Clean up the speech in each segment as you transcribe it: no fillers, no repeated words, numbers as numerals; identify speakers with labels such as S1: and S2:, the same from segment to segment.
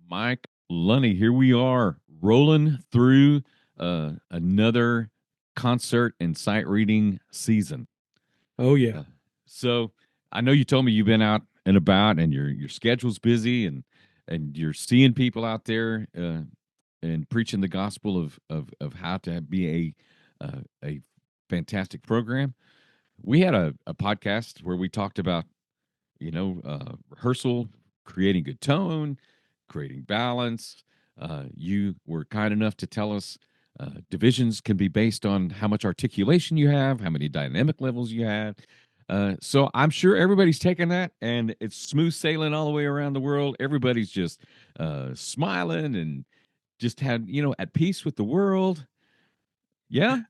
S1: Mike Lunney. Here we are rolling through another concert and sight reading season.
S2: Oh yeah.
S1: Uh, so I know you told me you've been out and about, and your schedule's busy, and you're seeing people out there and preaching the gospel of how to be a fantastic program. We had a podcast where we talked about rehearsal, creating good tone, creating balance. You were kind enough to tell us divisions can be based on how much articulation you have, how many dynamic levels you have. So I'm sure everybody's taking that, and it's smooth sailing all the way around the world. Everybody's just smiling and just at peace with the world. Yeah.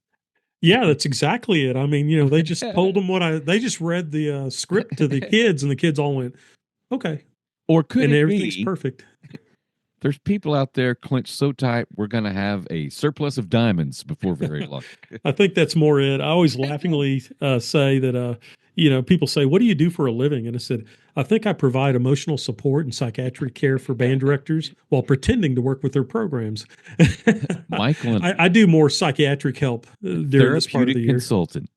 S2: Yeah, that's exactly it. I mean, they just told them they just read the script to the kids and the kids all went, okay.
S1: Or could
S2: And
S1: it
S2: everything's
S1: be
S2: perfect.
S1: there's people out there clenched so tight we're going to have a surplus of diamonds before very long?
S2: I think that's more it. I always laughingly say that, people say, what do you do for a living? And I said, I think I provide emotional support and psychiatric care for band directors while pretending to work with their programs.
S1: Michael,
S2: I do more psychiatric help during this part of the
S1: therapeutic
S2: year.
S1: consultant.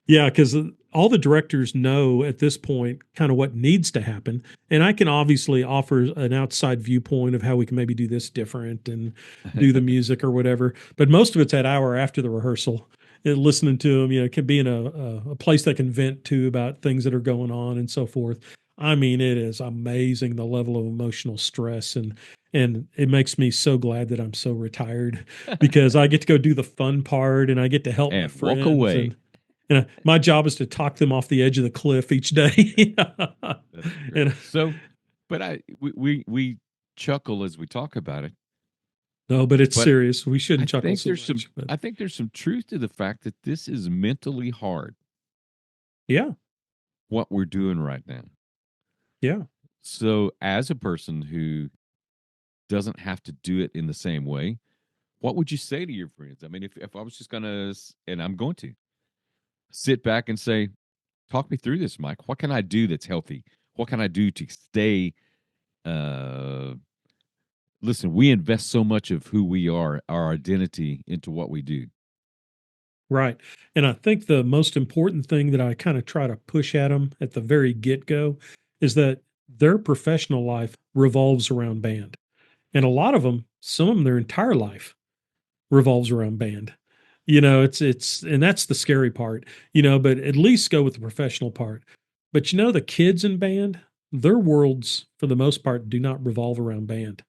S2: Yeah, because all the directors know at this point kind of what needs to happen. And I can obviously offer an outside viewpoint of how we can maybe do this different and do the music or whatever. But most of it's that hour after the rehearsal. And listening to them, it can be in a place they can vent to about things that are going on and so forth. I mean, it is amazing the level of emotional stress and it makes me so glad that I'm so retired because I get to go do the fun part and I get to help my
S1: And walk
S2: friends
S1: away.
S2: and my job is to talk them off the edge of the cliff each day.
S1: That's great.
S2: And
S1: So, but we chuckle as we talk about it,
S2: no, but it's
S1: but
S2: serious. We shouldn't chuckle so much. But
S1: I think there's some truth to the fact that this is mentally hard
S2: yeah,
S1: what we're doing right now.
S2: yeah.
S1: So, as a person who doesn't have to do it in the same way, what would you say to your friends? I mean, if I was just gonna, and I'm going to sit back and say, talk me through this, Mike. What can I do that's healthy? What can I do to stay? Uh, Listen, we invest so much of who we are, our identity, into what we do.
S2: Right. And I think the most important thing that I kind of try to push at them at the very get go is that their professional life revolves around band. And a lot of them, some of them, their entire life revolves around band. And that's the scary part, but at least go with the professional part. But the kids in band, their worlds, for the most part, do not revolve around band.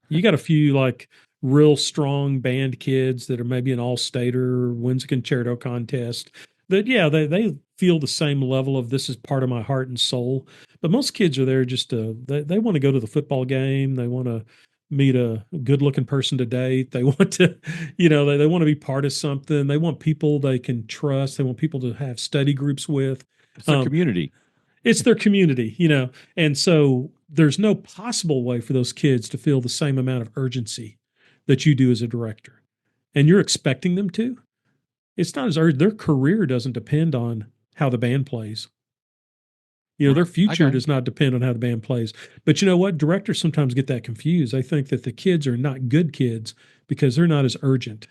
S2: You got a few like real strong band kids that are maybe an all-stater, wins a concerto contest. That yeah, they feel the same level of this is part of my heart and soul. But most kids are there just to they want to go to the football game. They want to meet a good-looking person to date. They want to, they want to be part of something. They want people they can trust. They want people to have study groups with.
S1: It's their
S2: Um,
S1: community.
S2: it's their community. And so there's no possible way for those kids to feel the same amount of urgency that you do as a director. And you're expecting them to. It's not as their career doesn't depend on how the band plays.
S1: Right.
S2: Their
S1: I
S2: future
S1: got it.
S2: does not depend on how the band plays. But you know what? Directors sometimes get that confused. I think that the kids are not good kids because they're not as urgent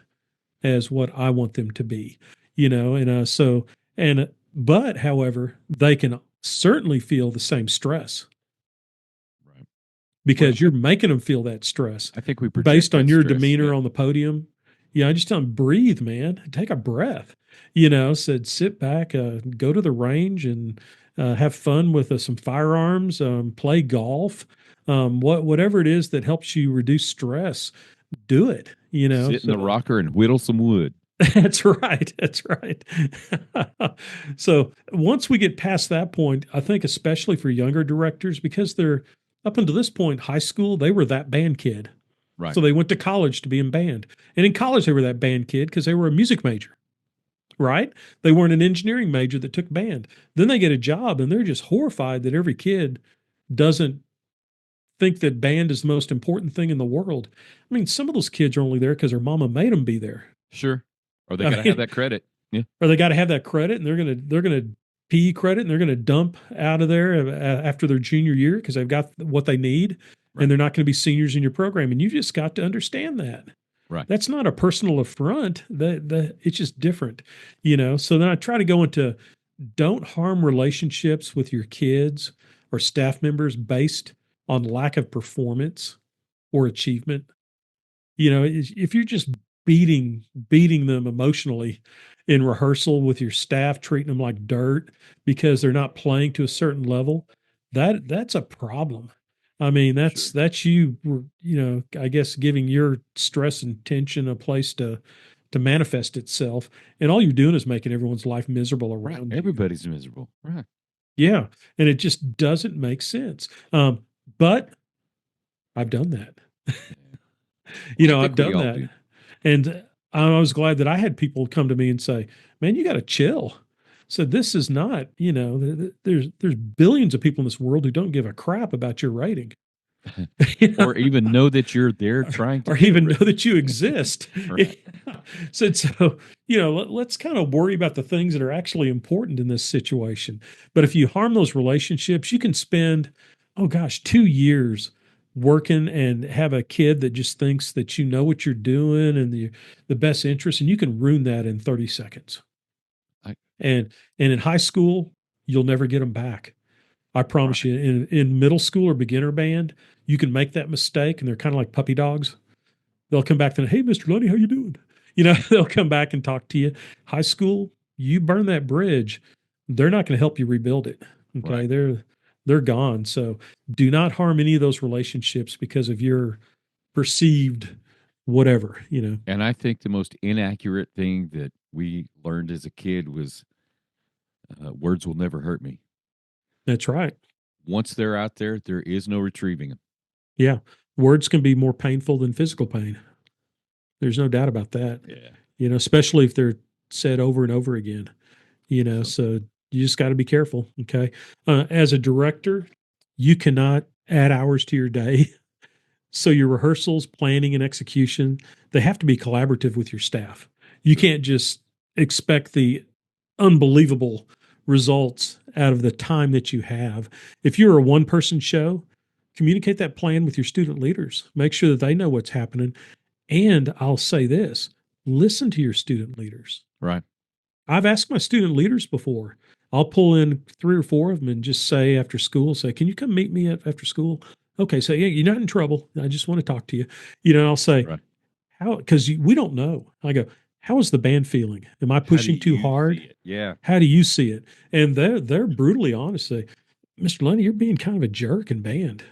S2: as what I want them to be, and but however, they can certainly feel the same stress
S1: Right. Well,
S2: because you're making them feel that stress
S1: I think we project
S2: based on
S1: that
S2: your
S1: stress.
S2: demeanor
S1: Yeah.
S2: on the podium. Yeah, I just tell them, breathe, man, take a breath, said, sit back, go to the range and have fun with some firearms, play golf, whatever it is that helps you reduce stress, do it,
S1: Sit in the
S2: so
S1: rocker and whittle some wood.
S2: that's right. That's right. So once we get past that point, I think especially for younger directors, because they're up until this point, high school, they were that band kid.
S1: Right.
S2: So they went to college to be in band. And in college, they were that band kid because they were a music major, right? They weren't an engineering major that took band. Then they get a job and they're just horrified that every kid doesn't think that band is the most important thing in the world. I mean, some of those kids are only there because their mama made them be there.
S1: Sure. Or they
S2: I
S1: got to have
S2: mean,
S1: that credit. Yeah.
S2: or they got to have that credit and they're gonna PE credit and they're gonna dump out of there after their junior year because they've got what they need. and
S1: Right.
S2: they're not going to be seniors in your program. And you just got to understand that.
S1: Right.
S2: That's not a personal affront. That it's just different, So then I try to go into don't harm relationships with your kids or staff members based on lack of performance or achievement. If you're just beating them emotionally in rehearsal with your staff, treating them like dirt because they're not playing to a certain level, that's a problem. I mean,
S1: Sure.
S2: that's you, I guess giving your stress and tension a place to manifest itself, and all you're doing is making everyone's life miserable
S1: Right.
S2: around you.
S1: Everybody's miserable. Right.
S2: Yeah, and it just doesn't make sense. But I've done that.
S1: Yeah. Well, I
S2: I've
S1: think we
S2: done
S1: all
S2: that.
S1: do.
S2: And I was glad that I had people come to me and say, "Man, you got to chill." So this is not, there's billions of people in this world who don't give a crap about your rating, you know,
S1: Or even know that you're there trying to
S2: or
S1: get a
S2: even know
S1: raise.
S2: that you exist.
S1: Right.
S2: So let's kind of worry about the things that are actually important in this situation. But if you harm those relationships, you can spend, oh gosh, 2 years working and have a kid that just thinks that you know what you're doing and the best interest, and you can ruin that in 30 seconds.
S1: I,
S2: And in high school, you'll never get them back. I promise
S1: right.
S2: you. In middle school or beginner band, you can make that mistake, and they're kind of like puppy dogs. They'll come back and, hey, Mr. Lunney, how you doing? They'll come back and talk to you. High school, you burn that bridge, they're not going to help you rebuild it.
S1: Right.
S2: Okay, they're gone. So do not harm any of those relationships because of your perceived whatever.
S1: And I think the most inaccurate thing that we learned as a kid was words will never hurt me.
S2: That's right.
S1: Once they're out there, there is no retrieving them.
S2: Yeah. Words can be more painful than physical pain. There's no doubt about that.
S1: Yeah.
S2: Especially if they're said over and over again.
S1: So,
S2: So you just got to be careful. Okay. As a director, you cannot add hours to your day. So your rehearsals, planning, and execution, they have to be collaborative with your staff. You
S1: sure.
S2: can't just expect the unbelievable results out of the time that you have. If you're a one person show, communicate that plan with your student leaders. Make sure that they know what's happening. And I'll say this, listen to your student leaders.
S1: Right.
S2: I've asked my student leaders before. I'll pull in 3 or 4 of them and just say after school, say, can you come meet me after school? Okay, so yeah, you're not in trouble. I just want to talk to you. I'll say,
S1: Right.
S2: how, because we don't know. I go, how is the band feeling? Am I
S1: How do
S2: pushing too
S1: you see
S2: hard?
S1: it? Yeah.
S2: How do you see it? And they're brutally honest. Say, Mr. Lundy, you're being kind of a jerk in band.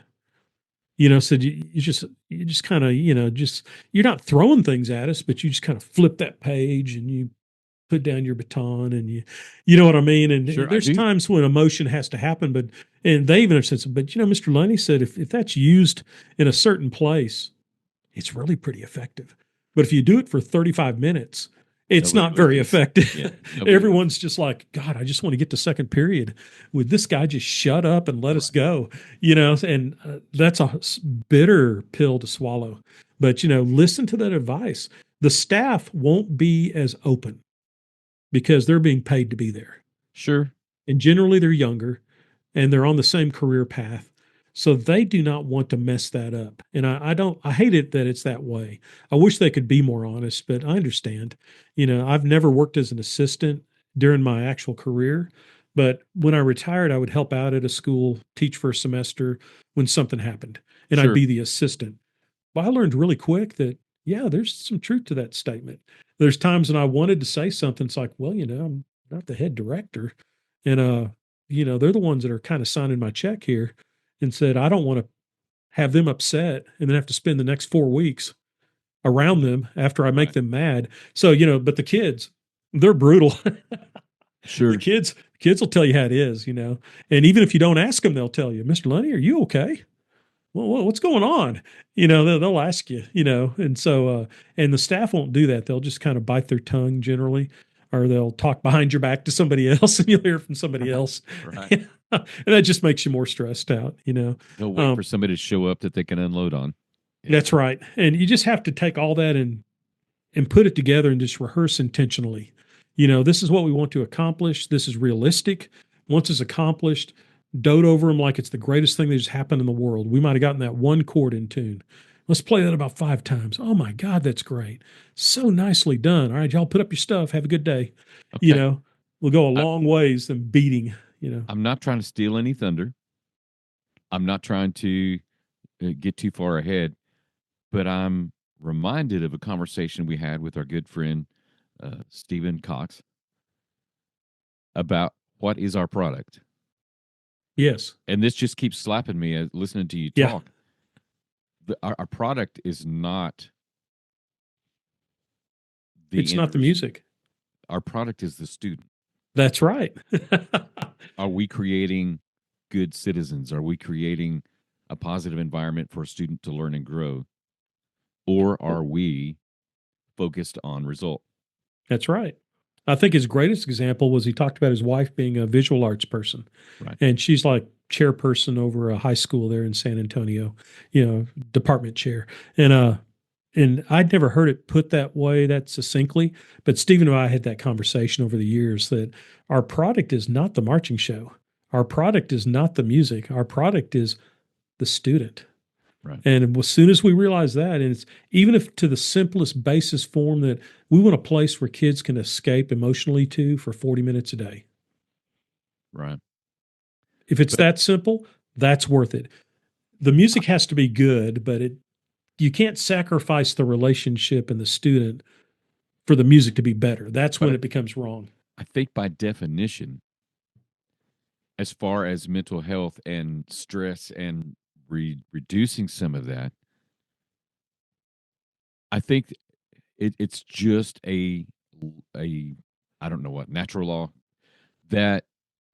S2: So you just kind of, just you're not throwing things at us, but you just kind of flip that page and you put down your baton and you know what I mean? And
S1: Sure, I
S2: there's
S1: do.
S2: times when emotion has to happen, and they even have said, but Mr. Lunny said, if that's used in a certain place, it's really pretty effective. But if you do it for 35 minutes, it's
S1: Nobody
S2: not very
S1: listens.
S2: effective.
S1: Yeah. Nobody
S2: Everyone's
S1: listens.
S2: just like, God, I just want to get to second period. Would this guy just shut up and let us
S1: Right.
S2: go? And that's a bitter pill to swallow. But, listen to that advice. The staff won't be as open because they're being paid to be there.
S1: Sure.
S2: And generally they're younger and they're on the same career path. So they do not want to mess that up. And I hate it that it's that way. I wish they could be more honest, but I understand. I've never worked as an assistant during my actual career, but when I retired, I would help out at a school, teach for a semester when something happened, and I'd
S1: Sure.
S2: be the assistant. But I learned really quick that, yeah, there's some truth to that statement. There's times when I wanted to say something. It's like, well, I'm not the head director. And, they're the ones that are kind of signing my check here, and said, I don't want to have them upset and then have to spend the next 4 weeks around them after I make
S1: Right.
S2: them mad. So, but the kids, they're brutal. the
S1: Sure.
S2: kids, kids will tell you how it is. And even if you don't ask them, they'll tell you, Mr. Lunny, are you okay? Well, what's going on? They'll ask you, and so, and the staff won't do that. They'll just kind of bite their tongue generally, or they'll talk behind your back to somebody else and you'll hear from somebody else.
S1: Right.
S2: And that just makes you more stressed out.
S1: They'll wait for
S2: Um,
S1: somebody to show up that they can unload on. Yeah.
S2: that's right. And you just have to take all that and put it together and just rehearse intentionally. This is what we want to accomplish. This is realistic. Once it's accomplished, dote over them like it's the greatest thing that just happened in the world. We might have gotten that one chord in tune. Let's play that about 5 times. Oh my God, that's great. So nicely done. All right, y'all put up your stuff. Have a good day. You
S1: Okay.
S2: know, we'll go a
S1: I,
S2: long ways than beating, you know.
S1: I'm not trying to steal any thunder. I'm not trying to get too far ahead, but I'm reminded of a conversation we had with our good friend Stephen Cox about what is our product.
S2: Yes.
S1: And this just keeps slapping me as listening to you
S2: Yeah.
S1: talk. Our product is not the
S2: It's
S1: end
S2: not the
S1: result.
S2: music.
S1: Our product is the student.
S2: That's right.
S1: Are we creating good citizens? Are we creating a positive environment for a student to learn and grow? Or are we focused on result?
S2: That's right. I think his greatest example was he talked about his wife being a visual arts person,
S1: Right.
S2: and she's like chairperson over a high school there in San Antonio, department chair. And I'd never heard it put that way, that succinctly. But Stephen and I had that conversation over the years that our product is not the marching show. Our product is not the music. Our product is the student.
S1: Right.
S2: And as soon as we realize that, and it's even if to the simplest basis form that we want a place where kids can escape emotionally to for 40 minutes a day.
S1: Right.
S2: If it's
S1: But
S2: that simple, that's worth it. The music has to be good, but you can't sacrifice the relationship and the student for the music to be better. That's when
S1: but
S2: it becomes wrong.
S1: I think by definition, as far as mental health and stress and reducing some of that, I think it's just a I don't know what natural law that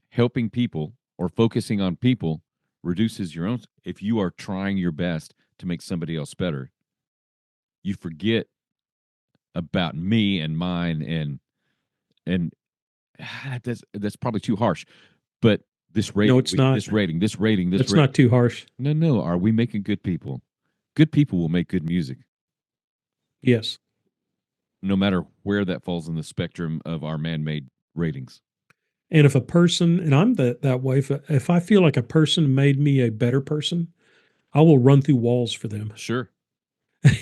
S1: helping people or focusing on people reduces your own. If you are trying your best to make somebody else better, you forget about me and mine and that's probably too harsh. But this
S2: No,
S1: rating,
S2: it's not.
S1: this
S2: That's
S1: rating.
S2: not too harsh.
S1: No. Are we making good people? Good people will make good music,
S2: Yes.
S1: no matter where that falls in the spectrum of our man-made ratings.
S2: And if a person, and I'm that way, if I feel like a person made me a better person, I will run through walls for them.
S1: Sure,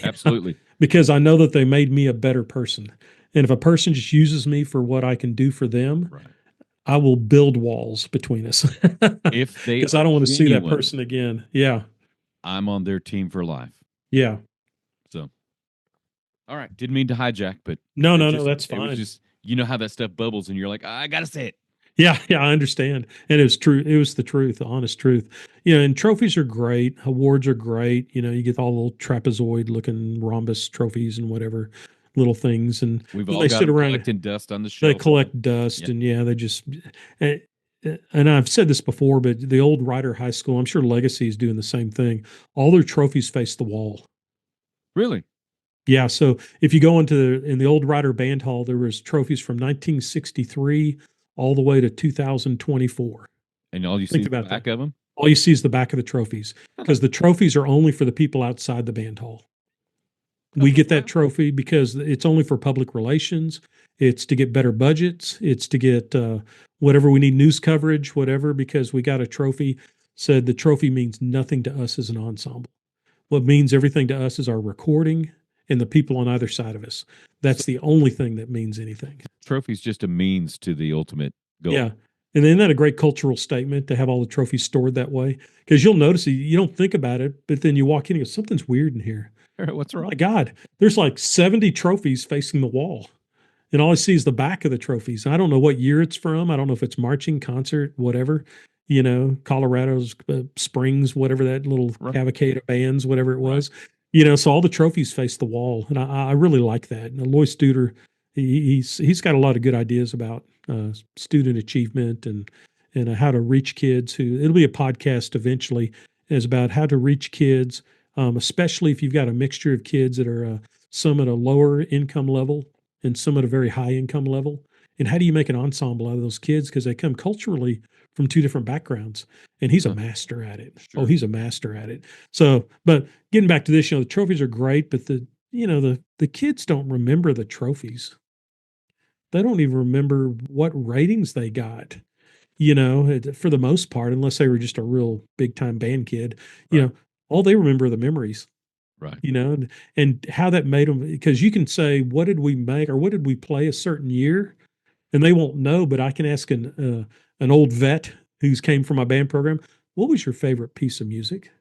S1: absolutely,
S2: Because I know that they made me a better person. And if a person just uses me for what I can do for them,
S1: right.
S2: I will build walls between us
S1: If they
S2: because I
S1: are
S2: don't want to see that
S1: genuine,
S2: person again. Yeah.
S1: I'm on their team for life.
S2: Yeah.
S1: So, all right, didn't mean to hijack, but
S2: No,
S1: it
S2: no, no,
S1: just
S2: that's
S1: it was
S2: fine.
S1: just how that stuff bubbles, and you're like, I gotta say it.
S2: Yeah, yeah, I understand. And it was true. It was the truth, the honest truth. And trophies are great. Awards are great. You get all the little trapezoid looking rhombus trophies and whatever little things. And
S1: We've
S2: then
S1: all
S2: they
S1: got
S2: sit
S1: them
S2: around,
S1: collecting dust on the
S2: they
S1: shelf.
S2: collect dust
S1: Yeah,
S2: and yeah, they just, and, and I've said this before, but the old Ryder High School, I'm sure Legacy is doing the same thing. All their trophies face the wall.
S1: really.
S2: Yeah, so if you go in the old Ryder Band Hall, there was trophies from 1963 all the way to 2024.
S1: And all you see
S2: Think
S1: is the
S2: about that.
S1: back of them.
S2: All you see is the back of the trophies because the trophies are only for the people outside the band hall. We
S1: Oh
S2: get that
S1: wow!
S2: trophy because it's only for public relations. It's to get better budgets. It's to get whatever we need, news coverage, whatever, because we got a trophy. Said the trophy means nothing to us as an ensemble. What means everything to us is our recording and the people on either side of us.
S1: So
S2: That's the only thing that means anything.
S1: trophy's just a means to the ultimate goal.
S2: Yeah. And isn't that a great cultural statement to have all the trophies stored that way? Because you'll notice you don't think about it, but then you walk in and go, something's weird in here.
S1: What's
S2: Oh
S1: wrong?
S2: my God, there's like 70 trophies facing the wall. And all I see is the back of the trophies. I don't know what year it's from. I don't know if it's marching, concert, whatever, Colorado's Springs, whatever that little
S1: Right,
S2: cavalcade of bands, whatever it
S1: right.
S2: was. So all the trophies face the wall. And I really like that. And Loy Studer, he's got a lot of good ideas about student achievement and how to reach kids who it'll be a podcast eventually is about how to reach kids, especially if you've got a mixture of kids that are some at a lower income level and some at a very high income level. And how do you make an ensemble out of those kids because they come culturally from two different backgrounds? And he's a
S1: Huh,
S2: master at it. Oh,
S1: sure.
S2: he's a master at it. So, but getting back to this, the trophies are great, but the kids don't remember the trophies. They don't even remember what ratings they got. for the most part, unless they were just a real big time band kid, you
S1: Right.
S2: know, all they remember are the memories,
S1: Right.
S2: and how that made them. Because you can say, what did we make or what did we play a certain year? And they won't know, but I can ask an old vet who's came from my band program, what was your favorite piece of music?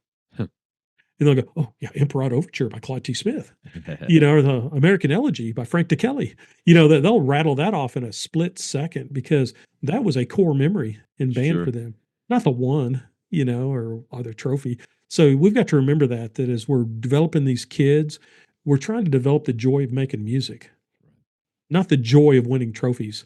S2: And they'll go, oh, yeah, Emperor Overture by Claude T. Smith, or the American Elegy by Frank DeKelly. They'll rattle that off in a split second because that was a core memory in band for
S1: Sure.
S2: them, not the one, or their trophy. So we've got to remember that as we're developing these kids, we're trying to develop the joy of making music, not the joy of winning trophies.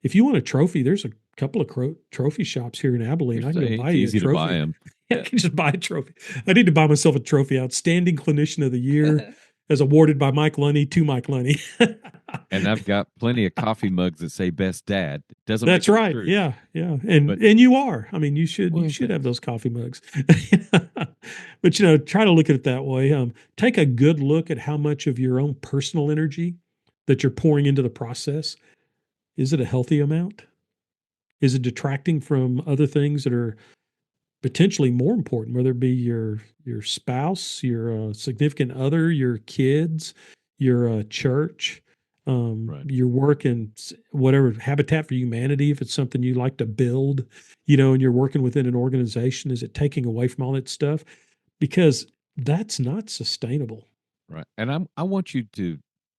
S2: If you want a trophy, there's a couple of trophy shops here in Abilene.
S1: You're
S2: I can go
S1: saying
S2: buy
S1: it's
S2: you a
S1: easy to buy
S2: trophy.
S1: them.
S2: I
S1: Yeah.
S2: can just buy a trophy. I need to buy myself a trophy. Outstanding Clinician of the Year, as awarded by Mike Lunney to Mike Lunney.
S1: And I've got plenty of coffee mugs that say best dad. Doesn't make
S2: That's
S1: them
S2: right.
S1: true.
S2: Yeah, yeah. And
S1: But
S2: and you are. I mean, you should you
S1: well,
S2: should have
S1: thanks.
S2: those coffee mugs. But try to look at it that way. Take a good look at how much of your own personal energy that you're pouring into the process. Is it a healthy amount? Is it detracting from other things that are potentially more important, whether it be your spouse, your significant other, your kids, your church,
S1: Right.
S2: your work in whatever Habitat for Humanity, if it's something you like to build, and you're working within an organization, is it taking away from all that stuff? Because that's not sustainable.
S1: Right. And I want you to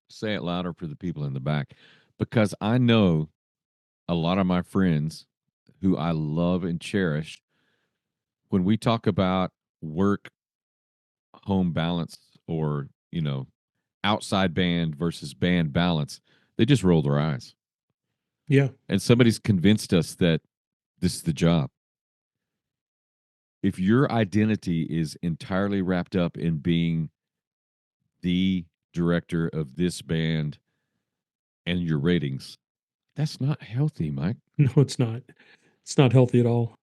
S1: say it louder for the people in the back because I know a lot of my friends who I love and cherish when we talk about work home balance or, outside band versus band balance, they just roll their eyes.
S2: Yeah,
S1: And somebody's convinced us that this is the job. If your identity is entirely wrapped up in being the director of this band and your ratings, that's not healthy, Mike.
S2: no, it's not. It's not healthy at all.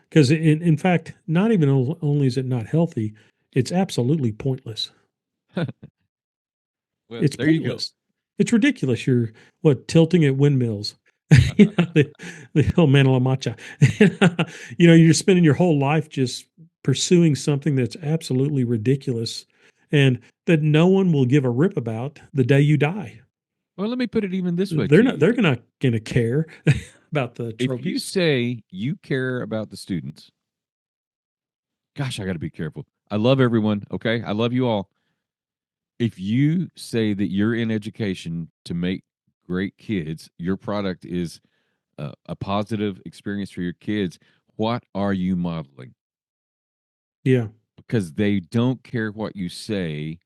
S2: Because in fact, not even only is it not healthy, it's absolutely pointless.
S1: Well,
S2: It's
S1: there you go.
S2: pointless. It's ridiculous. You're what tilting at windmills. The old man la macha. You're spending your whole life just pursuing something that's absolutely ridiculous and that no one will give a rip about the day you die.
S1: Well, let me put it even this way
S2: They're
S1: to
S2: not
S1: you.
S2: they're not gonna care about the
S1: If you
S2: trophies.
S1: say you care about the students, gosh, I got to be careful. I love everyone. Okay. I love you all. If you say that you're in education to make great kids, your product is a positive experience for your kids, what are you modeling?
S2: Yeah,
S1: Because they don't care what you say,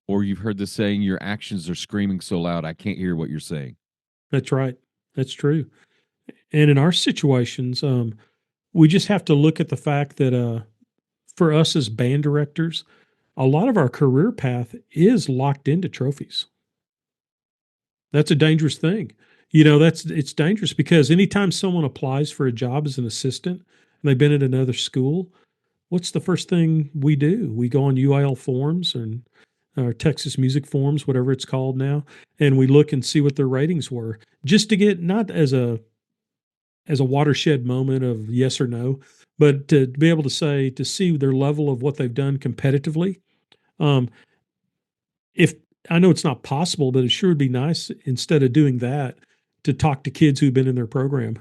S1: or you've heard the saying, your actions are screaming so loud, I can't hear what you're saying.
S2: that's right. That's true. And in our situations, we just have to look at the fact that for us as band directors, a lot of our career path is locked into trophies. That's a dangerous thing. It's dangerous because anytime someone applies for a job as an assistant and they've been at another school, what's the first thing we do? We go on UIL forms and or Texas Music Forms, whatever it's called now, and we look and see what their ratings were, just to get not as a watershed moment of yes or no, but to be able to say to see their level of what they've done competitively. Um, if I know it's not possible, but it sure would be nice instead of doing that to talk to kids who've been in their program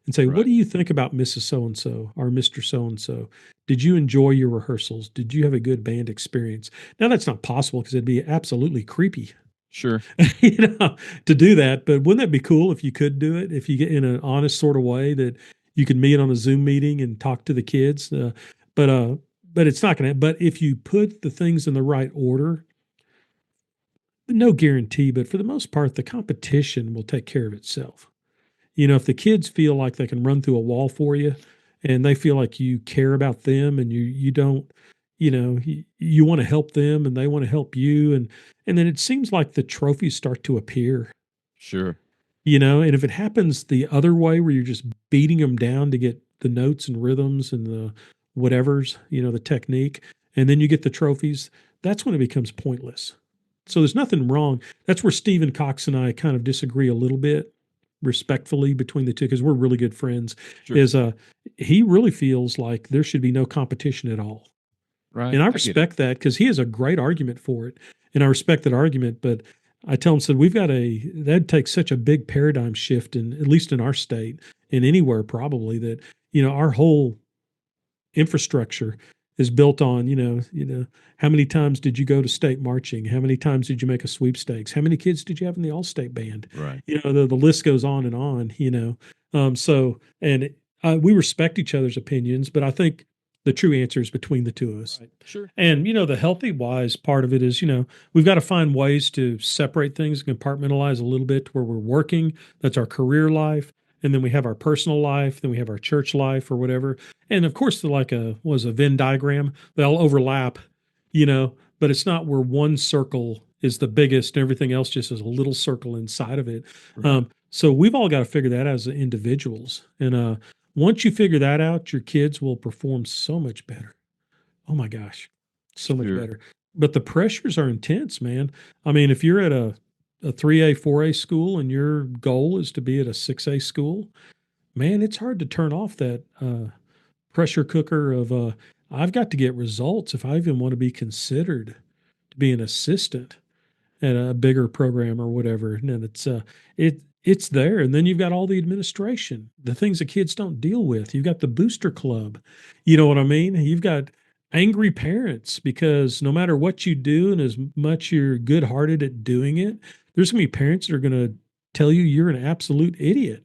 S2: and say, "What
S1: Right.
S2: do you think about Mrs. So and so or Mister So and so? Did you enjoy your rehearsals? Did you have a good band experience?" Now that's not possible because it'd be absolutely creepy,
S1: Sure.
S2: you know, to do that. But wouldn't that be cool if you could do it? If you get in an honest sort of way that you could meet on a Zoom meeting and talk to the kids. But uh, but it's not going to. But if you put the things in the right order, no guarantee, but for the most part, the competition will take care of itself. If the kids feel like they can run through a wall for you and they feel like you care about them and you don't, you want to help them and they want to help you and then it seems like the trophies start to appear,
S1: Sure.
S2: and if it happens the other way where you're just beating them down to get the notes and rhythms and the whatevers, the technique, and then you get the trophies, that's when it becomes pointless. So there's nothing wrong. That's where Stephen Cox and I kind of disagree a little bit. respectfully between the two, because we're really good friends,
S1: Sure.
S2: is he really feels like there should be no competition at all.
S1: Right.
S2: And I
S1: I get it.
S2: respect that because he has a great argument for it. And I respect that argument. But I tell him, said, that takes such a big paradigm shift in, at least in our state and anywhere probably, that, our whole infrastructure is built on, how many times did you go to state marching? How many times did you make a sweepstakes? How many kids did you have in the all-state band?
S1: Right.
S2: The list goes on. And we respect each other's opinions, but I think the true answer is between the two of us.
S1: Right. Sure.
S2: And, the healthy wise part of it is, we've got to find ways to separate things, compartmentalize a little bit to where we're working. That's our career life. And then we have our personal life, then we have our church life or whatever. And of course, like a Venn diagram, they all overlap, but it's not where one circle is the biggest and everything else just is a little circle inside of it.
S1: Right.
S2: So we've all got to figure that out as individuals. And once you figure that out, your kids will perform so much better. Oh my gosh, so much
S1: Sure.
S2: better. But the pressures are intense, man. I mean, if you're at a 3A, 4A school and your goal is to be at a 6A school, man, it's hard to turn off that pressure cooker of I've got to get results if I even want to be considered to be an assistant at a bigger program or whatever. And it's there. And then you've got all the administration, the things that kids don't deal with. You've got the booster club. You know what I mean? You've got angry parents because no matter what you do and as much you're good hearted at doing it, there's gonna be parents that are gonna tell you you're an absolute idiot.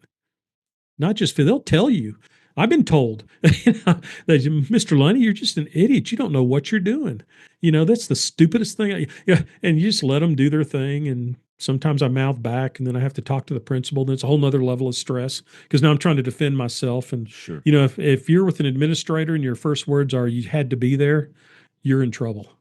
S2: Not just for they'll tell you. I've been told that Mr. Lunney, you're just an idiot. You don't know what you're doing. That's the stupidest thing. Yeah, and you just let them do their thing. And sometimes I mouth back, and then I have to talk to the principal. Then it's a whole nother level of stress because now I'm trying to defend myself. And
S1: Sure.
S2: if you're with an administrator and your first words are "you had to be there," you're in trouble.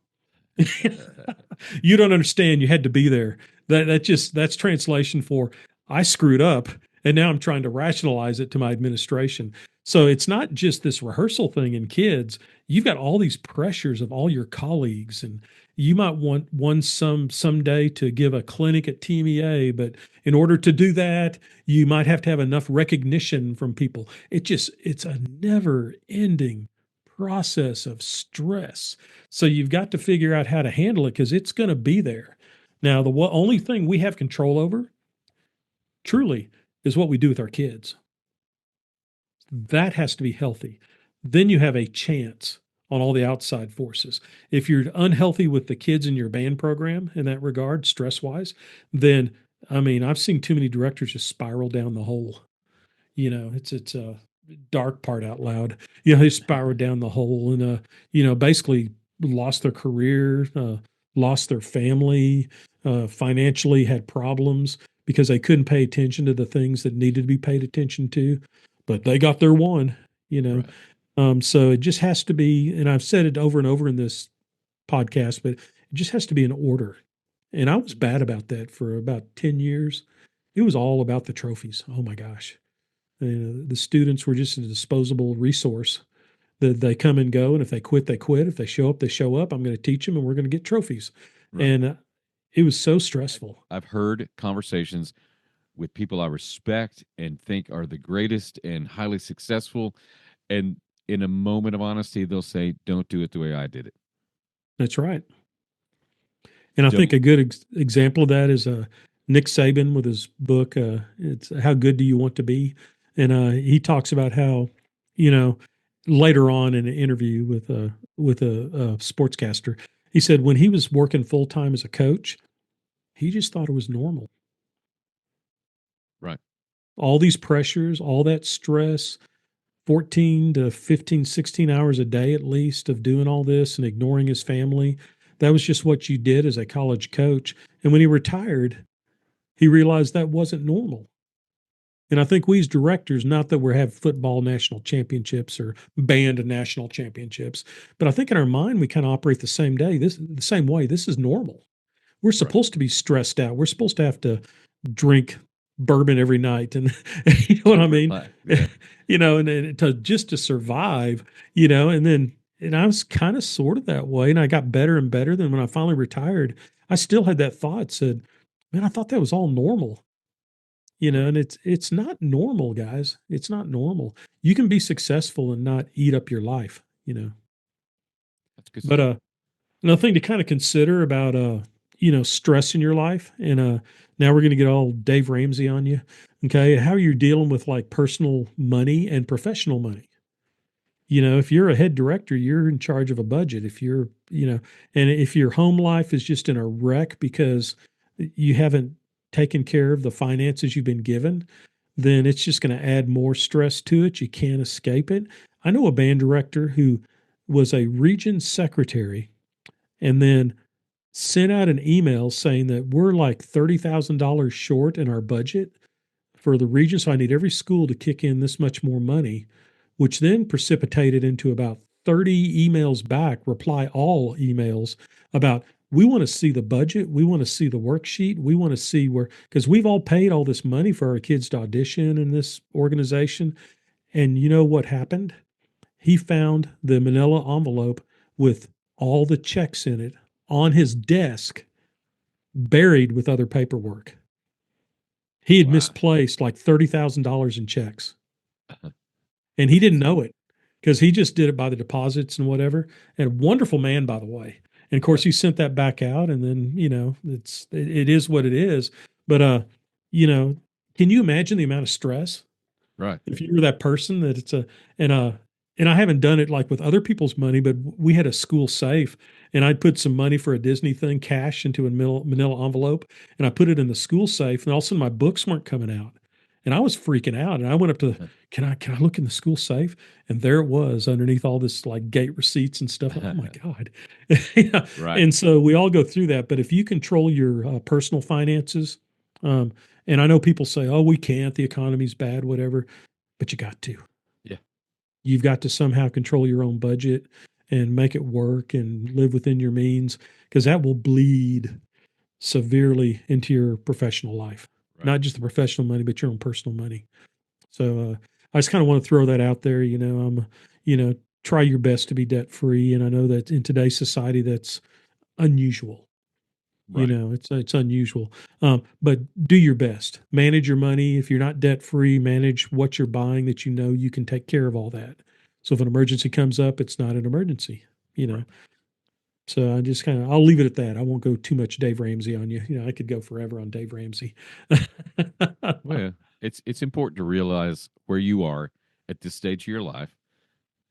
S2: You don't understand. You had to be there. That's translation for I screwed up, and now I'm trying to rationalize it to my administration. So it's not just this rehearsal thing in kids. You've got all these pressures of all your colleagues, and you might want someday to give a clinic at TMEA, but in order to do that, you might have to have enough recognition from people. It's a never ending process of stress. So you've got to figure out how to handle it because it's going to be there. Now, the only thing we have control over, truly, is what we do with our kids. That has to be healthy. Then you have a chance on all the outside forces. If you're unhealthy with the kids in your band program in that regard, stress wise, then I mean, I've seen too many directors just spiral down the hole. It's a dark part out loud. They spiraled down the hole and basically lost their career, lost their family, financially had problems because they couldn't pay attention to the things that needed to be paid attention to. But they got their one, you know.
S1: Right.
S2: So it just has to be, and I've said it over and over in this podcast, but it just has to be in order. And I was bad about that for about 10 years. It was all about the trophies. Oh my gosh. The students were just a disposable resource that they come and go. And if they quit, they quit. If they show up, they show up. I'm going to teach them and we're going to get trophies.
S1: Right.
S2: And it was so stressful.
S1: I've heard conversations with people I respect and think are the greatest and highly successful. And in a moment of honesty, they'll say, don't do it the way I did it.
S2: That's right. And I think
S1: Don't.
S2: a good example of that is Nick Saban with his book. It's How Good Do You Want to Be? And he talks about how, you know, later on in an interview with a sportscaster, he said when he was working full time as a coach, he just thought it was normal.
S1: Right.
S2: All these pressures, all that stress, 14 to 15, 16 hours a day at least of doing all this and ignoring his family. That was just what you did as a college coach. And when he retired, he realized that wasn't normal. And I think we as directors, not that we have football national championships or band national championships, but I think in our mind we kind of operate the same way. This is normal. We're
S1: Right.
S2: supposed to be stressed out. We're supposed to have to drink bourbon every night, and you know what I mean.
S1: Right. Yeah.
S2: And to survive, and I was kind of sort of that way, and I got better and better. Then when I finally retired, I still had that thought. Said, "Man, I thought that was all normal."
S1: Right.
S2: and it's not normal, guys. It's not normal. You can be successful and not eat up your life.
S1: That's good
S2: But
S1: stuff.
S2: another thing to kind of consider about stress in your life, and now we're going to get all Dave Ramsey on you. Okay, how you're dealing with like personal money and professional money. If you're a head director, you're in charge of a budget. If and if your home life is just in a wreck because you haven't taken care of the finances you've been given, then it's just going to add more stress to it. You can't escape it. I know a band director who was a region secretary and then sent out an email saying that we're like $30,000 short in our budget for the region. So I need every school to kick in this much more money, which then precipitated into about 30 emails back, reply all emails about we want to see the budget. We want to see the worksheet. We want to see where, because we've all paid all this money for our kids to audition in this organization. And you know what happened? He found the manila envelope with all the checks in it on his desk, buried with other paperwork. He had
S1: Wow.
S2: misplaced like $30,000 in checks, and he didn't
S1: That's
S2: know it because he just did it by the deposits and whatever. And a wonderful man, by the way. And of
S1: yeah.
S2: course, he sent that back out, and then it is what it is. But you know, can you imagine the amount of stress
S1: Right.
S2: if you're that person that it's a and uh and I haven't done it like with other people's money, but we had a school safe, and I'd put some money for a Disney thing, cash into a manila envelope, and I put it in the school safe, and all of a sudden my books weren't coming out, and I was freaking out, and I went up to, can I look in the school safe, and there it was underneath all this like gate receipts and stuff. Oh my God. Yeah.
S1: Right.
S2: And so we all go through that, but if you control your personal finances, um, and I know people say, oh, we can't, the economy's bad, whatever, but you got to.
S1: Yeah.
S2: You've got to somehow control your own budget and make it work and live within your means, because that will bleed severely into your professional life,
S1: Right.
S2: not just the professional money, but your own personal money. So I just kind of want to throw that out there. You know, try your best to be debt free. And I know that in today's society, that's unusual.
S1: Right.
S2: It's unusual, but do your best. Manage your money. If you're not debt free, manage what you're buying that you know you can take care of all that. So if an emergency comes up, it's not an emergency. You know.
S1: Right.
S2: So I'll leave it at that. I won't go too much Dave Ramsey on you. I could go forever on Dave Ramsey.
S1: Well, yeah. It's important to realize where you are at this stage of your life.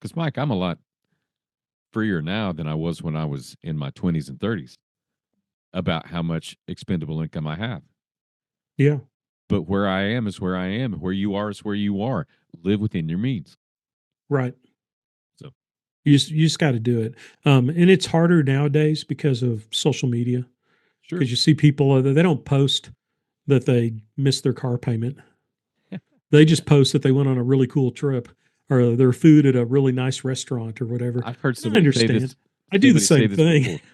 S1: Because Mike, I'm a lot freer now than I was when I was in my 20s and 30s about how much expendable income I have.
S2: Yeah,
S1: But where I am is where I am. Where you are is where you are. Live within your means.
S2: right.
S1: So
S2: You just got to do it. And it's harder nowadays because of social media.
S1: sure.
S2: Because you see people they don't post that they missed their car payment. They just post that they went on a really cool trip or their food at a really nice restaurant or whatever.
S1: I've heard
S2: And I
S1: somebody say
S2: understand.
S1: this.
S2: I do the
S1: Somebody say
S2: same
S1: this
S2: thing.
S1: before.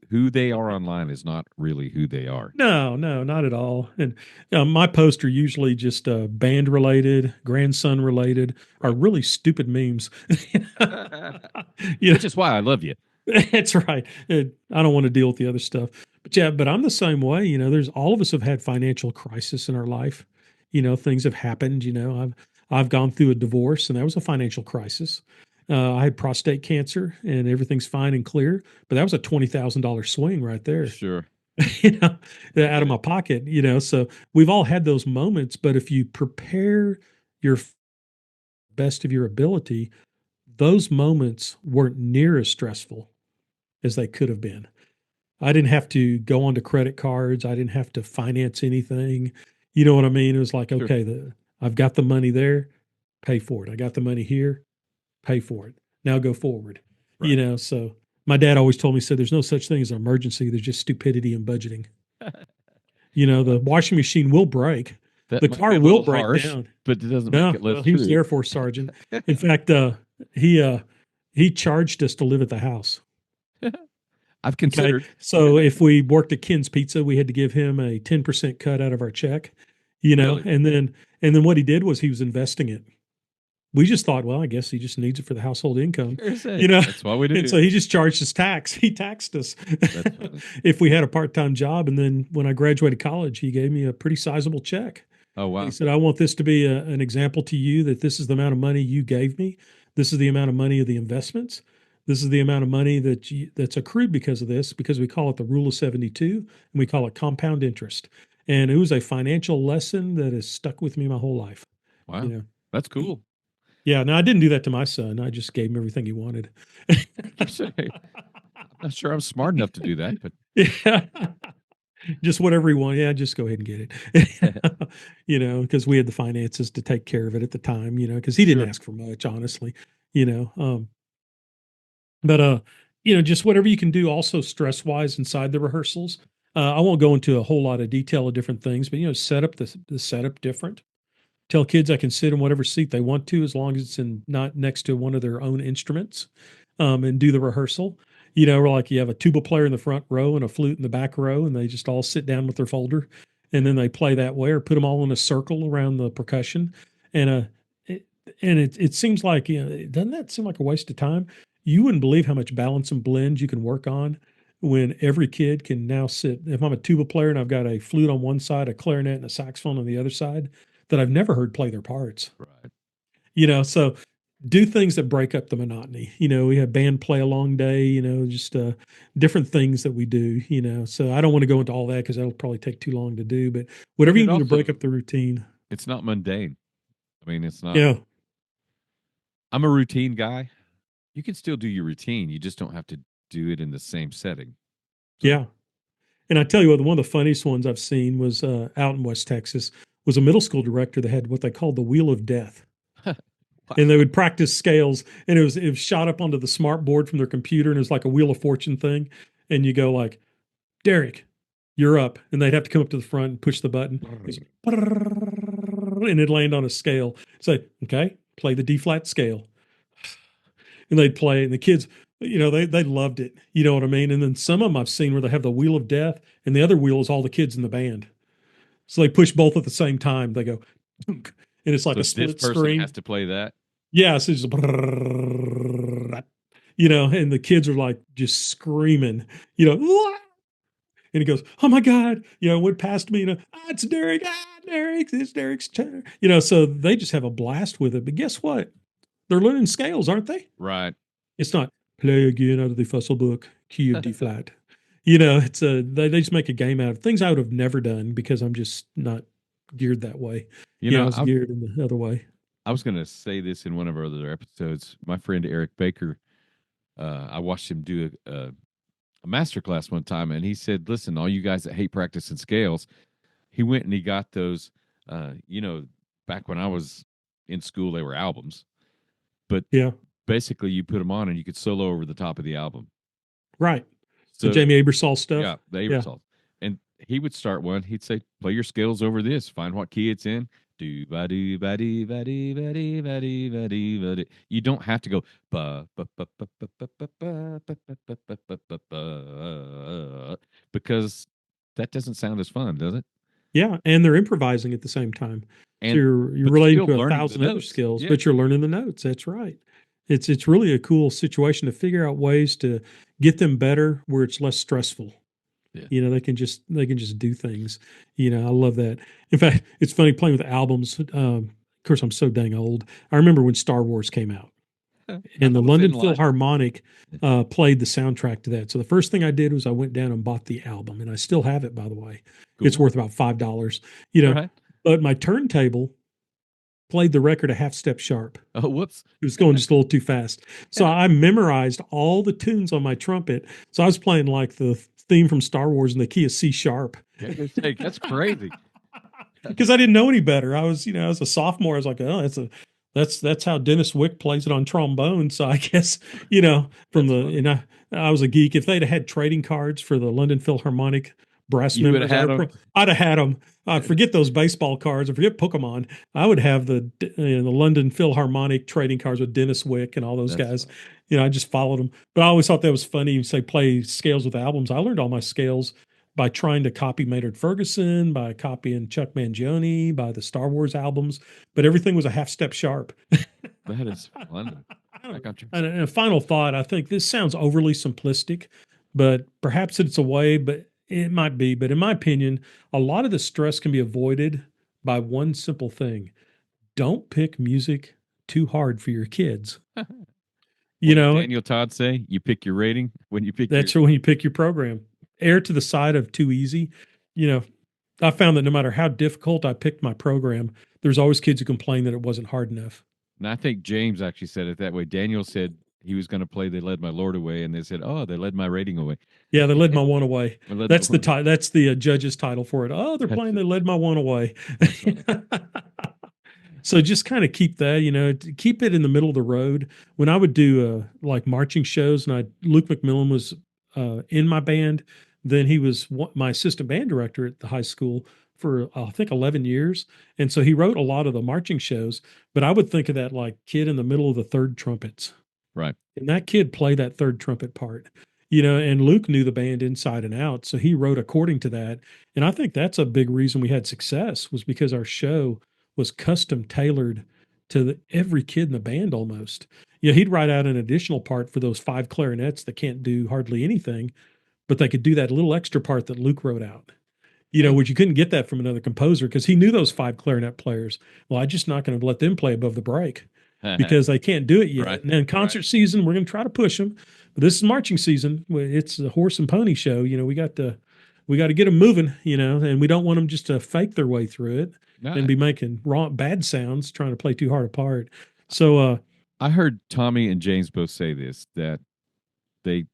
S1: Who they are online is not really who they are.
S2: No, no, not at all. And my posts are usually just band related, grandson related, or
S1: Right.
S2: really stupid memes. You
S1: Which is why I love you.
S2: That's right. I don't want to deal with the other stuff. But yeah, but I'm the same way. There's all of us have had financial crisis in our life. Things have happened. I've gone through a divorce, and that was a financial crisis. I had prostate cancer, and everything's fine and clear. But that was a $20,000 swing right there.
S1: Sure.
S2: You know,
S1: I
S2: out
S1: get
S2: of my
S1: it.
S2: pocket. So we've all had those moments. But if you prepare your best of your ability, those moments weren't near as stressful as they could have been. I didn't have to go onto credit cards. I didn't have to finance anything. You know what I mean? It was like,
S1: Sure.
S2: okay, I've got the money there, pay for it. I got the money here, pay for it. Now go forward.
S1: Right.
S2: So my dad always told me, said, there's no such thing as an emergency. There's just stupidity in budgeting.
S1: Well,
S2: The washing machine will break.
S1: that
S2: The
S1: might be
S2: car
S1: a
S2: will
S1: little
S2: break
S1: harsh,
S2: down.
S1: but it doesn't make
S2: No,
S1: it
S2: well,
S1: less
S2: he was the
S1: true.
S2: Air Force sergeant. In fact, he charged us to live at the house.
S1: I've
S2: Okay.
S1: considered.
S2: So if we worked at Ken's Pizza, we had to give him a 10% cut out of our check,
S1: Really?
S2: and then what he did was he was investing it. we just thought, well, I guess he just needs it for the household income,
S1: Here's
S2: you
S1: it.
S2: know.
S1: That's what we
S2: And
S1: do.
S2: so he just charged us tax. He taxed us
S1: That's funny.
S2: if we had a part-time job. And then when I graduated college, he gave me a pretty sizable check.
S1: Oh
S2: And he
S1: wow.
S2: said, I want this to be an example to you that this is the amount of money you gave me. This is the amount of money of the investments. This is the amount of money that's accrued because of this, because we call it the rule of 72 and we call it compound interest. And it was a financial lesson that has stuck with me my whole life. You
S1: Wow.
S2: know,
S1: That's
S2: he,
S1: cool.
S2: yeah, now I didn't do that to my son. I just gave him everything he wanted.
S1: I'm not sure I'm smart enough to do that, but
S2: Yeah, just whatever he wanted. Yeah, just go ahead and get it. Because we had the finances to take care of it at the time, because he didn't
S1: sure.
S2: ask for much, honestly, you know. But just whatever you can do also stress wise inside the rehearsals. I won't go into a whole lot of detail of different things, but set up the setup different. Tell kids I can sit in whatever seat they want to, as long as it's not next to one of their own instruments, and do the rehearsal. Or like you have a tuba player in the front row and a flute in the back row, and they just all sit down with their folder, and then they play that way, or put them all in a circle around the percussion. And it, it seems like, doesn't that seem like a waste of time? You wouldn't believe how much balance and blend you can work on when every kid can now sit. If I'm a tuba player and I've got a flute on one side, a clarinet, and a saxophone on the other side, that I've never heard play their parts.
S1: Right.
S2: So do things that break up the monotony. We have band play a long day, just different things that we do, So I don't want to go into all that because that'll probably take too long to do, but
S1: And
S2: whatever you
S1: it
S2: can do to break
S1: also
S2: up the routine.
S1: it's not mundane. I mean, it's not.
S2: Yeah.
S1: I'm a routine guy. You can still do your routine. You just don't have to do it in the same setting. So,
S2: Yeah. And I tell you what, one of the funniest ones I've seen was out in West Texas was a middle school director that had what they called the Wheel of Death. And they
S1: wow.
S2: would practice scales, and it was shot up onto the smart board from their computer, and it was like a Wheel of Fortune thing. And you go like, Derrick, you're up. And they'd have to come up to the front and push the button. It's, and it'd land on a scale. Say, okay, play the D flat scale. And they'd play, and the kids, they loved it. You know what I mean? And then some of them I've seen where they have the wheel of death, and the other wheel is all the kids in the band. So they push both at the same time. They go, and it's like
S1: So
S2: a
S1: this
S2: split
S1: person has
S2: screen.
S1: to play that.
S2: Yeah, so it's just, and the kids are like just screaming, you know, "Wah!" And he goes, "Oh my God!" Went past me, it's Derrick, Derrick, it's Derrick's turn. So they just have a blast with it. But guess what? They're learning scales, aren't they?
S1: Right.
S2: It's not play again out of the Fussell book, key of D flat. It's they just make a game out of things I would have never done because I'm just not geared that way.
S1: you know,
S2: I was
S1: I
S2: geared in the other way.
S1: I was going to say this in one of our other episodes. My friend Eric Baker, I watched him do a master class one time, and he said, "Listen, all you guys that hate practicing scales," he went and he got those. You know, back when I was in school, they were albums, but
S2: Yeah,
S1: basically you put them on and you could solo over the top of the album.
S2: right. The
S1: So
S2: Jamie Abersol stuff.
S1: yeah, the
S2: Yeah,
S1: Aerosols. And he would start one. He'd say, "Play your scales over this. Find what key it's in. Do ba do ba do ba do ba do ba do ba do ba do." You don't have to go ba ba ba ba ba ba ba ba ba ba ba ba ba ba ba, because that doesn't sound as fun, does it?
S2: yeah, and they're improvising at the same time. So
S1: And
S2: you're
S1: but you're
S2: relating
S1: still
S2: to a
S1: learning the
S2: thousand other
S1: notes.
S2: skills,
S1: Yeah,
S2: but you're learning the notes. That's right. It's really a cool situation to figure out ways to get them better where it's less stressful.
S1: yeah.
S2: They can just do things. I love that. In fact, it's funny playing with albums. Of course, I'm so dang old. I remember when Star Wars came out,
S1: How
S2: and the
S1: was it
S2: London
S1: in life?
S2: Philharmonic played the soundtrack to that. So the first thing I did was I went down and bought the album, and I still have it, by the way. It's
S1: Cool.
S2: worth about $5. You
S1: All
S2: know,
S1: right.
S2: but my turntable played the record a half step sharp.
S1: Oh, whoops.
S2: It was going just a little too fast. So I memorized all the tunes on my trumpet. So I was playing like the theme from Star Wars in the key of C sharp
S1: That's crazy.
S2: because I didn't know any better. I was, as a sophomore, I was like, oh, that's how Dennis Wick plays it on trombone. So I guess, from
S1: That's
S2: the,
S1: funny.
S2: and I was a geek. If they'd have had trading cards for the London Philharmonic brass
S1: You would have
S2: members,
S1: had them.
S2: I'd have had them. I'd forget those baseball cards. I forget Pokemon. I would have the London Philharmonic trading cards with Dennis Wick and all those
S1: That's
S2: guys.
S1: funny.
S2: I just followed them. But I always thought that was funny. You say play scales with albums. I learned all my scales by trying to copy Maynard Ferguson, by copying Chuck Mangione, by the Star Wars albums, but everything was a half step sharp.
S1: That is fun. I got you.
S2: And a final thought, I think this sounds overly simplistic, but perhaps it's a way, but it might be. But in my opinion, a lot of the stress can be avoided by one simple thing: don't pick music too hard for your kids. You
S1: What did
S2: know,
S1: Daniel Todd say? You pick your rating when you pick your.
S2: that's when you pick your program. Err to the side of too easy. You know, I found that no matter how difficult I picked my program, there's always kids who complain that it wasn't hard enough.
S1: And I think James actually said it that way. Daniel said he was going to play "They Led My Lord Away," and they said, "Oh, they led my rating away."
S2: Yeah, they led my one away.
S1: They led my
S2: That's the
S1: Lord away.
S2: that's the judge's title for it. Oh, they're
S1: That's
S2: playing.
S1: it.
S2: They led my one away.
S1: That's right.
S2: So just kind of keep that, keep it in the middle of the road. When I would do like marching shows, and Luke McMillan was in my band. Then he was my assistant band director at the high school for I think 11 years, and so he wrote a lot of the marching shows. But I would think of that like kid in the middle of the third trumpets,
S1: Right.
S2: and that kid played that third trumpet part. And Luke knew the band inside and out, so he wrote according to that. And I think that's a big reason we had success was because our show was custom tailored to every kid in the band almost. He'd write out an additional part for those five clarinets that can't do hardly anything, but they could do that little extra part that Luke wrote out.
S1: Yeah.
S2: Which you couldn't get that from another composer because he knew those five clarinet players. Well, I'm just not going to let them play above the break because they can't do it yet.
S1: Right.
S2: And then concert season, we're going to try to push them. But this is marching season. It's a horse and pony show. We got to get them moving. And we don't want them just to fake their way through it and
S1: No,
S2: be making wrong bad sounds trying to play too hard apart. So
S1: I heard Tommy and James both say this that they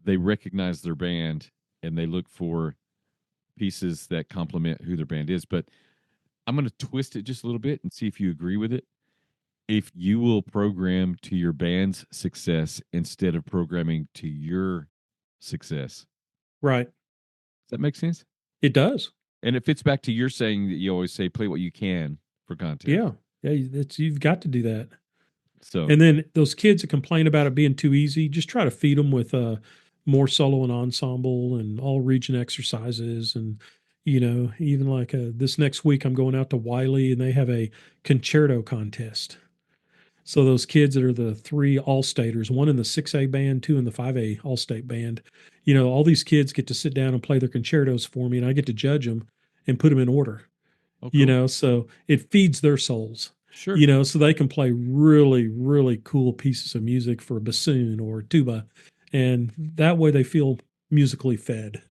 S1: they recognize their band and they look for pieces that complement who their band is. But I'm going to twist it just a little bit and see if you agree with it. If you will program to your band's success instead of programming to your success,
S2: right,
S1: does that make sense?
S2: it does.
S1: And it fits back to your saying that you always say, play what you can for contest.
S2: Yeah, yeah. You've got to do that.
S1: So,
S2: And then those kids that complain about it being too easy, just try to feed them with more solo and ensemble and all region exercises. And, even like this next week, I'm going out to Wiley and they have a concerto contest. So those kids that are the three all-staters, one in the 6A band, two in the 5A all-state band, all these kids get to sit down and play their concertos for me, and I get to judge them and put them in order.
S1: oh, cool.
S2: So it feeds their souls,
S1: Sure.
S2: so they can play really, really cool pieces of music for bassoon or tuba. And that way they feel musically fed.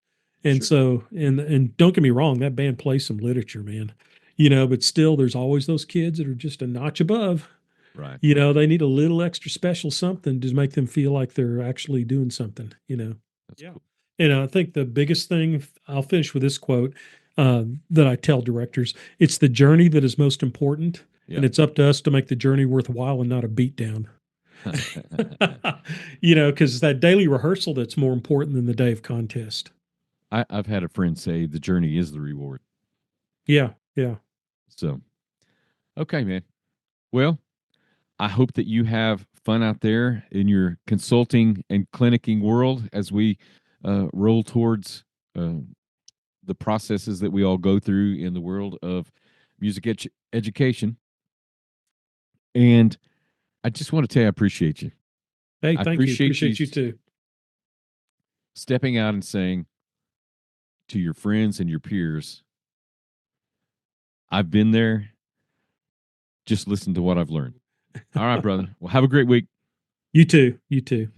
S2: And
S1: Sure.
S2: so, and don't get me wrong, that band plays some literature, man, but still there's always those kids that are just a notch above.
S1: Right.
S2: They need a little extra special something to make them feel like they're actually doing something.
S1: That's
S2: Yeah.
S1: cool.
S2: And I think the biggest thing, I'll finish with this quote that I tell directors: it's the journey that is most important,
S1: Yeah.
S2: and it's up to us to make the journey worthwhile and not a beatdown. Because it's that daily rehearsal that's more important than the day of contest.
S1: I've had a friend say the journey is the reward.
S2: Yeah, yeah.
S1: So, okay, man. Well, I hope that you have fun out there in your consulting and clinicking world as we roll towards the processes that we all go through in the world of music education. And I just want to tell you, I appreciate you.
S2: Hey,
S1: I
S2: thank you.
S1: appreciate you
S2: Appreciate you too.
S1: stepping out and saying to your friends and your peers, I've been there. Just listen to what I've learned. All right, brother. Well, have a great week.
S2: You too. You too.